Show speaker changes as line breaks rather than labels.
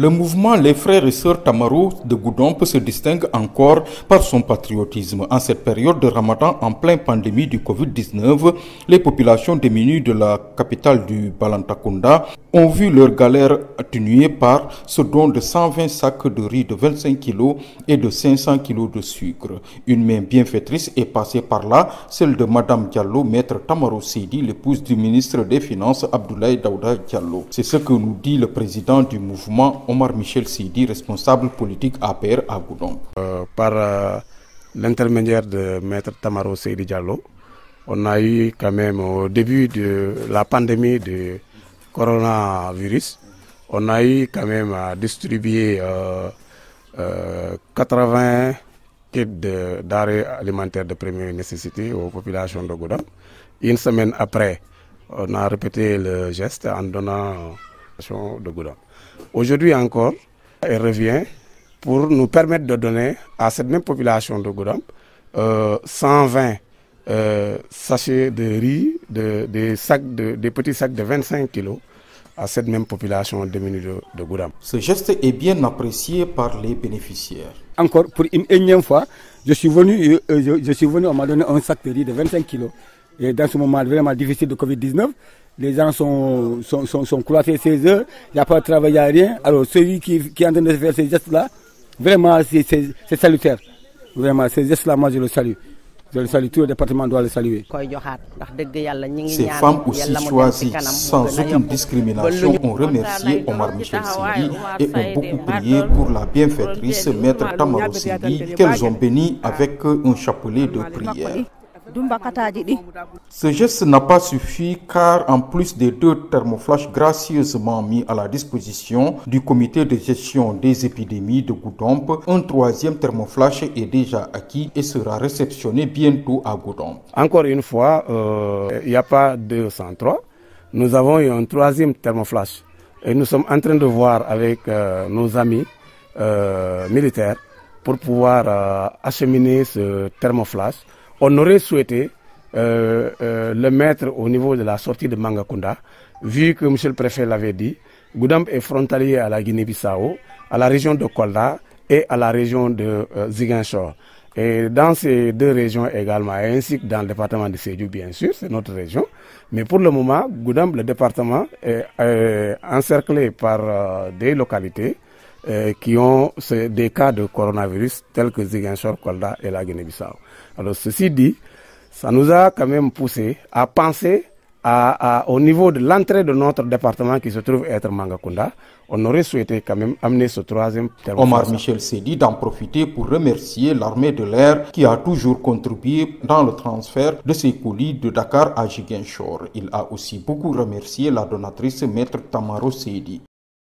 Le mouvement Les Frères et Sœurs Tamaro de Goudomp se distingue encore par son patriotisme. En cette période de Ramadan, en pleine pandémie du Covid-19, les populations démunies de la capitale du Balantakunda ont vu leur galère atténuée par ce don de 120 sacs de riz de 25 kg et de 500 kg de sucre. Une main bienfaitrice est passée par là, celle de Madame Diallo, maître Tamaro Seydi, l'épouse du ministre des Finances Abdoulaye Daouda Diallo. C'est ce que nous dit le président du mouvement, Omar Michel Seydi, responsable politique APR à Goudomp.
Par l'intermédiaire de maître Tamaro Seydi Diallo, on a eu quand même au début de la pandémie de coronavirus, on a eu quand même à distribuer 80 kits d'arrêts alimentaires de première nécessité aux populations de Goudomp. Une semaine après, on a répété le geste en donnant de Goudomp. Aujourd'hui encore, elle revient pour nous permettre de donner à cette même population de Goudomp 120 sachets de riz, des petits sacs de 25 kg à cette même population démunie de Goudomp.
Ce geste est bien apprécié par les bénéficiaires.
Encore pour une énième fois, je suis venu, on m'a donné un sac de riz de 25 kg. Et dans ce moment vraiment difficile de Covid-19, les gens sont cloîtrés 16 heures, il n'y a pas de travail, il n'y a rien. Alors celui qui est en train de faire ces gestes-là, vraiment c'est salutaire. Vraiment, ces gestes-là, moi je le salue. Je le salue, tout le département doit le saluer.
Ces femmes aussi choisies sans aucune discrimination ont remercié Omar Michel Seydi et ont beaucoup prié pour la bienfaitrice maître Tamaro Seydi qu'elles ont béni avec un chapelet de prière. Ce geste n'a pas suffi car en plus des 2 thermoflash gracieusement mis à la disposition du comité de gestion des épidémies de Goudomp, un 3e thermoflash est déjà acquis et sera réceptionné bientôt à Goudomp.
Encore une fois, il n'y a pas 203, nous avons eu un 3e thermoflash et nous sommes en train de voir avec nos amis militaires pour pouvoir acheminer ce thermoflash. On aurait souhaité le mettre au niveau de la sortie de Mangakunda, vu que M. le Préfet l'avait dit, Goudomp est frontalier à la Guinée-Bissau, à la région de Kolda et à la région de Ziguinchor. Et dans ces 2 régions également, ainsi que dans le département de Sédhiou, bien sûr, c'est notre région. Mais pour le moment, Goudomp, le département, est encerclé par des localités qui ont des cas de coronavirus tels que Ziguinchor, Kolda et la Guinée-Bissau. Alors ceci dit, ça nous a quand même poussé à penser au niveau de l'entrée de notre département qui se trouve être Mangakunda. On aurait souhaité quand même amener ce 3e thermoflash.
Omar Michel Seydi d'en profiter pour remercier l'armée de l'air qui a toujours contribué dans le transfert de ces colis de Dakar à Ziguinchor. Il a aussi beaucoup remercié la donatrice maître Tamaro Seydi.